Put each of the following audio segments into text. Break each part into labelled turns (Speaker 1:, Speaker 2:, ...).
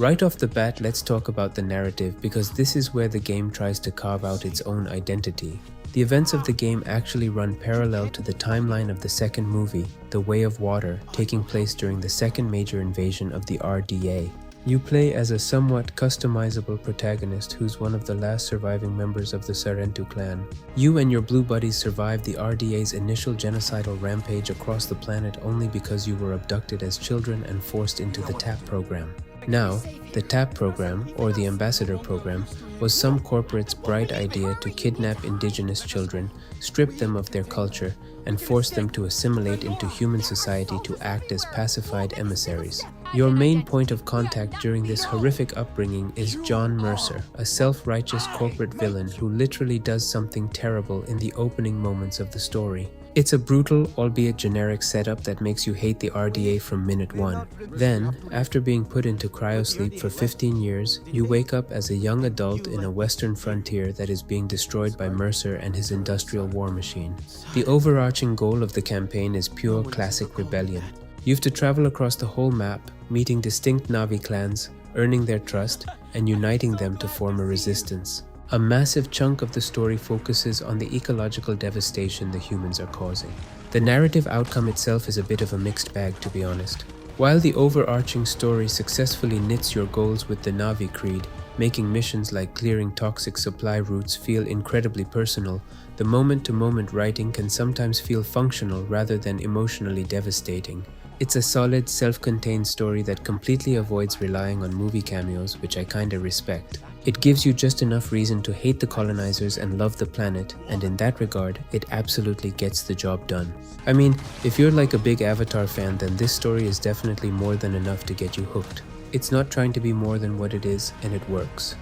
Speaker 1: Right off the bat, let's talk about the narrative because this is where the game tries to carve out its own identity. The events of the game actually run parallel to the timeline of the second movie, The Way of Water, taking place during the second major invasion of the RDA. You play as a somewhat customizable protagonist who's one of the last surviving members of the Sarentu clan. You and your blue buddies survived the RDA's initial genocidal rampage across the planet only because you were abducted as children and forced into the TAP program. Now, the TAP program, or the Ambassador program, was some corporate's bright idea to kidnap indigenous children, strip them of their culture, and force them to assimilate into human society to act as pacified emissaries. Your main point of contact during this horrific upbringing is John Mercer, a self-righteous corporate villain who literally does something terrible in the opening moments of the story. It's a brutal, albeit generic setup that makes you hate the RDA from minute one. Then, after being put into cryosleep for 15 years, you wake up as a young adult in a western frontier that is being destroyed by Mercer and his industrial war machine. The overarching goal of the campaign is pure classic rebellion. You have to travel across the whole map, meeting distinct Na'vi clans, earning their trust, and uniting them to form a resistance. A massive chunk of the story focuses on the ecological devastation the humans are causing. The narrative outcome itself is a bit of a mixed bag, to be honest. While the overarching story successfully knits your goals with the Na'vi creed, making missions like clearing toxic supply routes feel incredibly personal, the moment-to-moment writing can sometimes feel functional rather than emotionally devastating. It's a solid, self-contained story that completely avoids relying on movie cameos, which I kinda respect. It gives you just enough reason to hate the colonizers and love the planet, and in that regard, it absolutely gets the job done. I mean, if you're like a big Avatar fan, then this story is definitely more than enough to get you hooked. It's not trying to be more than what it is, and it works.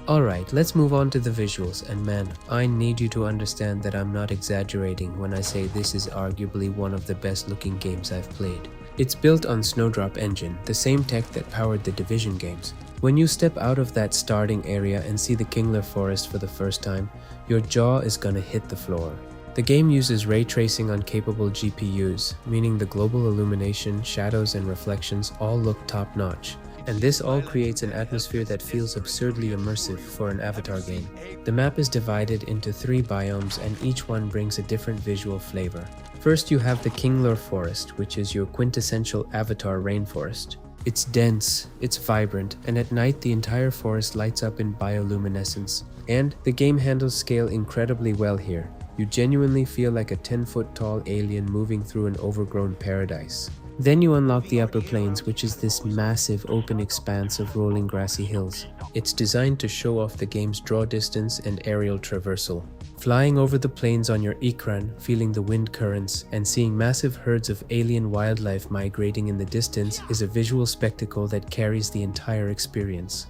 Speaker 1: Alright, let's move on to the visuals, and man, I need you to understand that I'm not exaggerating when I say this is arguably one of the best looking games I've played. It's built on Snowdrop Engine, the same tech that powered the Division games. When you step out of that starting area and see the Kingler Forest for the first time, your jaw is gonna hit the floor. The game uses ray tracing on capable GPUs, meaning the global illumination, shadows and reflections all look top-notch. And this all creates an atmosphere that feels absurdly immersive for an Avatar game. The map is divided into 3 biomes and each one brings a different visual flavor. First you have the Kingler Forest, which is your quintessential Avatar rainforest. It's dense, it's vibrant, and at night the entire forest lights up in bioluminescence. And the game handles scale incredibly well here. You genuinely feel like a 10-foot tall alien moving through an overgrown paradise. Then you unlock the Upper Plains, which is this massive open expanse of rolling grassy hills. It's designed to show off the game's draw distance and aerial traversal. Flying over the plains on your Ikran, feeling the wind currents, and seeing massive herds of alien wildlife migrating in the distance is a visual spectacle that carries the entire experience.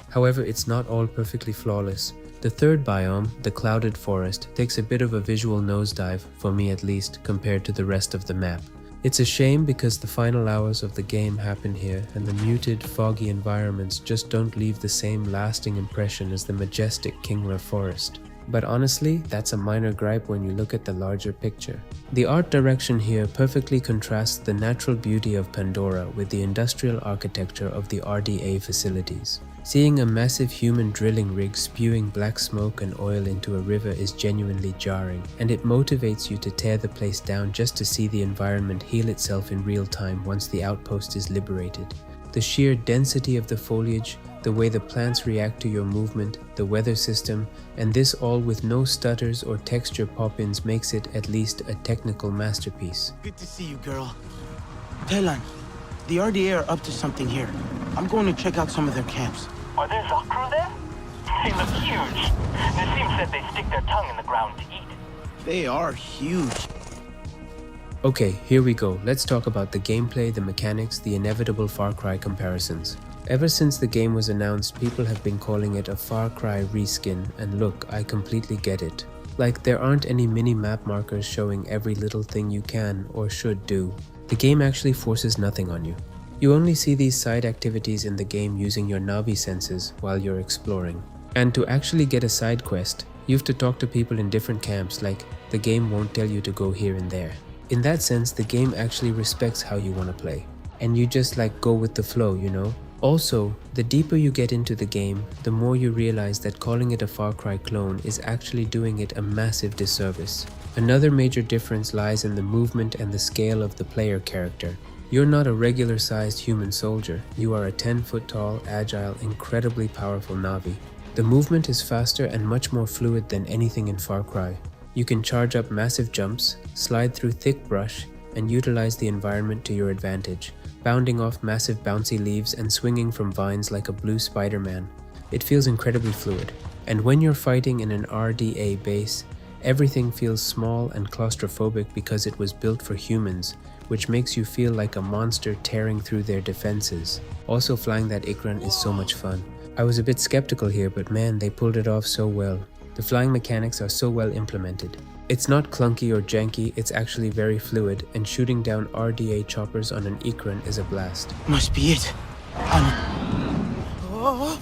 Speaker 1: However, it's not all perfectly flawless. The third biome, the Clouded Forest, takes a bit of a visual nosedive, for me at least, compared to the rest of the map. It's a shame because the final hours of the game happen here and the muted, foggy environments just don't leave the same lasting impression as the majestic Kingler Forest. But honestly, that's a minor gripe when you look at the larger picture. The art direction here perfectly contrasts the natural beauty of Pandora with the industrial architecture of the RDA facilities. Seeing a massive human drilling rig spewing black smoke and oil into a river is genuinely jarring, and it motivates you to tear the place down just to see the environment heal itself in real time once the outpost is liberated. The sheer density of the foliage, the way the plants react to your movement, the weather system, and this all with no stutters or texture pop-ins makes it at least a technical masterpiece.
Speaker 2: Good to see you, girl. Telan, the RDA are up to something here. I'm going to check out some of their camps.
Speaker 3: Are there Zakru there? They look huge. Nassim said they stick their tongue in the ground to eat.
Speaker 2: They are huge.
Speaker 1: Okay, here we go. Let's talk about the gameplay, the mechanics, the inevitable Far Cry comparisons. Ever since the game was announced, people have been calling it a Far Cry reskin, and look, I completely get it. Like, there aren't any mini-map markers showing every little thing you can or should do. The game actually forces nothing on you. You only see these side activities in the game using your Navi senses while you're exploring. And to actually get a side quest, you have to talk to people in different camps, like the game won't tell you to go here and there. In that sense, the game actually respects how you want to play. And you just like go with the flow, you know? Also, the deeper you get into the game, the more you realize that calling it a Far Cry clone is actually doing it a massive disservice. Another major difference lies in the movement and the scale of the player character. You're not a regular-sized human soldier, you are a 10-foot tall, agile, incredibly powerful Navi. The movement is faster and much more fluid than anything in Far Cry. You can charge up massive jumps, slide through thick brush, and utilize the environment to your advantage, bounding off massive bouncy leaves and swinging from vines like a blue Spider-Man. It feels incredibly fluid. And when you're fighting in an RDA base, everything feels small and claustrophobic because it was built for humans, which makes you feel like a monster tearing through their defenses. Also, flying that Ikran is so much fun. I was a bit skeptical here, but man, they pulled it off so well. The flying mechanics are so well implemented. It's not clunky or janky, it's actually very fluid, and shooting down RDA choppers on an Ikran is a blast.
Speaker 2: Must be it. Oh.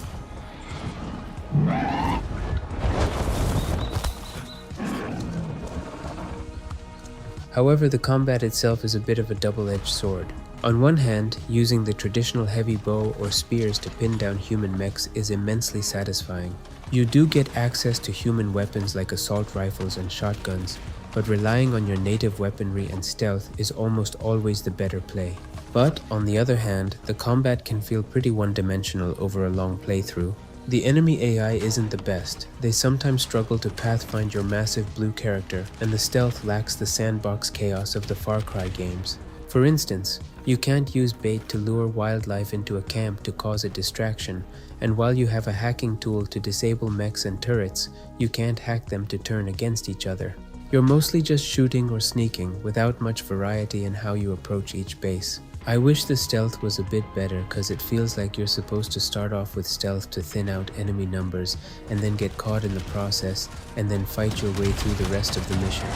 Speaker 1: However, the combat itself is a bit of a double-edged sword. On one hand, using the traditional heavy bow or spears to pin down human mechs is immensely satisfying. You do get access to human weapons like assault rifles and shotguns, but relying on your native weaponry and stealth is almost always the better play. But on the other hand, the combat can feel pretty one-dimensional over a long playthrough. The enemy AI isn't the best. They sometimes struggle to pathfind your massive blue character, and the stealth lacks the sandbox chaos of the Far Cry games. For instance, you can't use bait to lure wildlife into a camp to cause a distraction, and while you have a hacking tool to disable mechs and turrets, you can't hack them to turn against each other. You're mostly just shooting or sneaking without much variety in how you approach each base. I wish the stealth was a bit better because it feels like you're supposed to start off with stealth to thin out enemy numbers and then get caught in the process and then fight your way through the rest of the mission.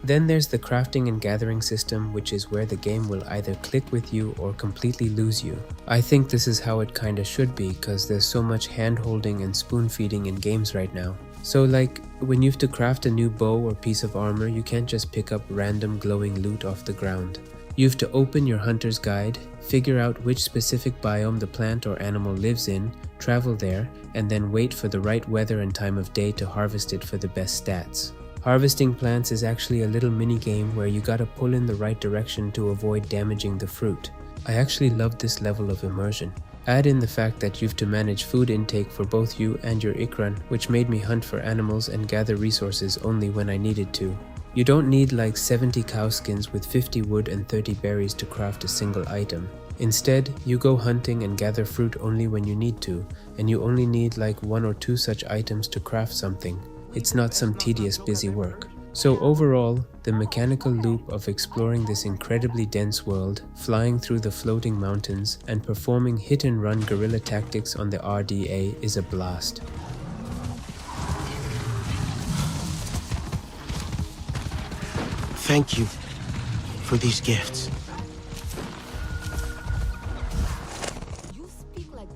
Speaker 1: Then there's the crafting and gathering system, which is where the game will either click with you or completely lose you. I think this is how it kinda should be, cause there's so much hand-holding and spoon-feeding in games right now. So like, when you have to craft a new bow or piece of armor, you can't just pick up random glowing loot off the ground. You have to open your hunter's guide, figure out which specific biome the plant or animal lives in, travel there, and then wait for the right weather and time of day to harvest it for the best stats. Harvesting plants is actually a little mini-game where you gotta pull in the right direction to avoid damaging the fruit. I actually love this level of immersion. Add in the fact that you have to manage food intake for both you and your Ikran, which made me hunt for animals and gather resources only when I needed to. You don't need like 70 cow skins with 50 wood and 30 berries to craft a single item. Instead, you go hunting and gather fruit only when you need to, and you only need like 1 or 2 such items to craft something. It's not some tedious busy work. So overall, the mechanical loop of exploring this incredibly dense world, flying through the floating mountains, and performing hit-and-run guerrilla tactics on the RDA is a blast.
Speaker 2: Thank you for these gifts.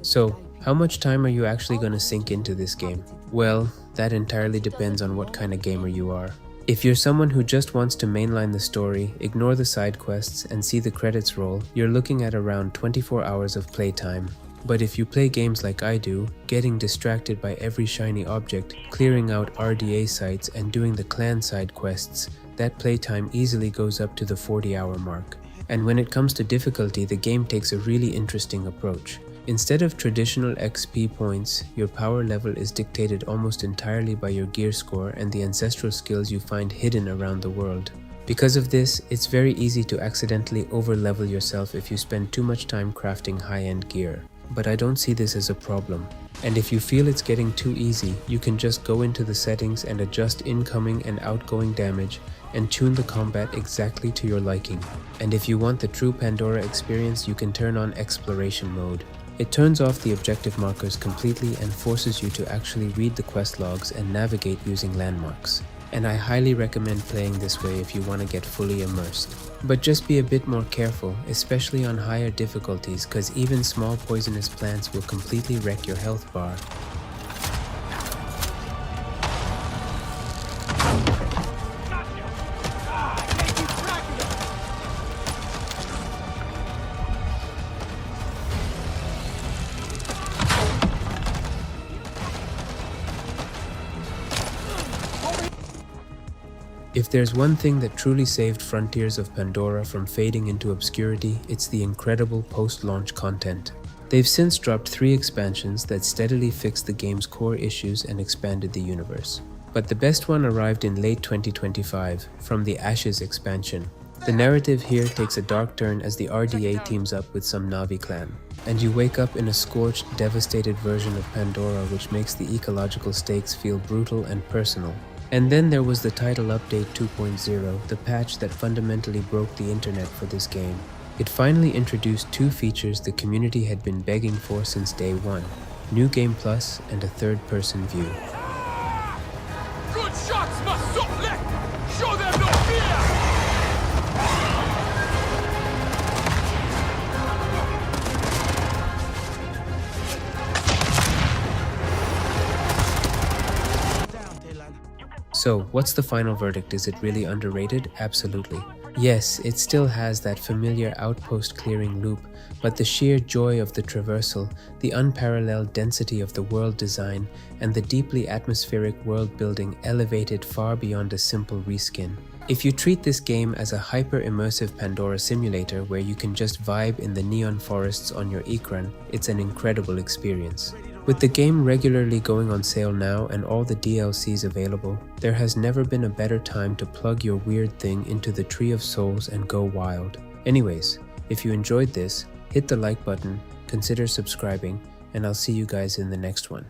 Speaker 1: So, how much time are you actually going to sink into this game? Well, that entirely depends on what kind of gamer you are. If you're someone who just wants to mainline the story, ignore the side quests, and see the credits roll, you're looking at around 24 hours of playtime. But if you play games like I do, getting distracted by every shiny object, clearing out RDA sites, and doing the clan side quests, that playtime easily goes up to the 40-hour mark. And when it comes to difficulty, the game takes a really interesting approach. Instead of traditional XP points, your power level is dictated almost entirely by your gear score and the ancestral skills you find hidden around the world. Because of this, it's very easy to accidentally over-level yourself if you spend too much time crafting high-end gear. but I don't see this as a problem. And if you feel it's getting too easy, you can just go into the settings and adjust incoming and outgoing damage and tune the combat exactly to your liking. And if you want the true Pandora experience, you can turn on exploration mode. It turns off the objective markers completely and forces you to actually read the quest logs and navigate using landmarks. And I highly recommend playing this way if you want to get fully immersed. But just be a bit more careful, especially on higher difficulties, cause even small poisonous plants will completely wreck your health bar. If there's one thing that truly saved Frontiers of Pandora from fading into obscurity, it's the incredible post-launch content. They've since dropped 3 expansions that steadily fixed the game's core issues and expanded the universe. But the best one arrived in late 2025, from the Ashes expansion. The narrative here takes a dark turn as the RDA teams up with some Na'vi clan, and you wake up in a scorched, devastated version of Pandora, which makes the ecological stakes feel brutal and personal. And then there was the title update 2.0, the patch that fundamentally broke the internet for this game. It finally introduced 2 features the community had been begging for since day one: New Game Plus and a third-person view.
Speaker 4: Good shots, Masuk! Show them no fear!
Speaker 1: So, what's the final verdict? Is it really underrated? Absolutely. Yes, it still has that familiar outpost clearing loop, but the sheer joy of the traversal, the unparalleled density of the world design, and the deeply atmospheric world building elevate it far beyond a simple reskin. If you treat this game as a hyper-immersive Pandora simulator where you can just vibe in the neon forests on your Ikran, it's an incredible experience. With the game regularly going on sale now and all the DLCs available, there has never been a better time to plug your weird thing into the Tree of Souls and go wild. Anyways, if you enjoyed this, hit the like button, consider subscribing, and I'll see you guys in the next one.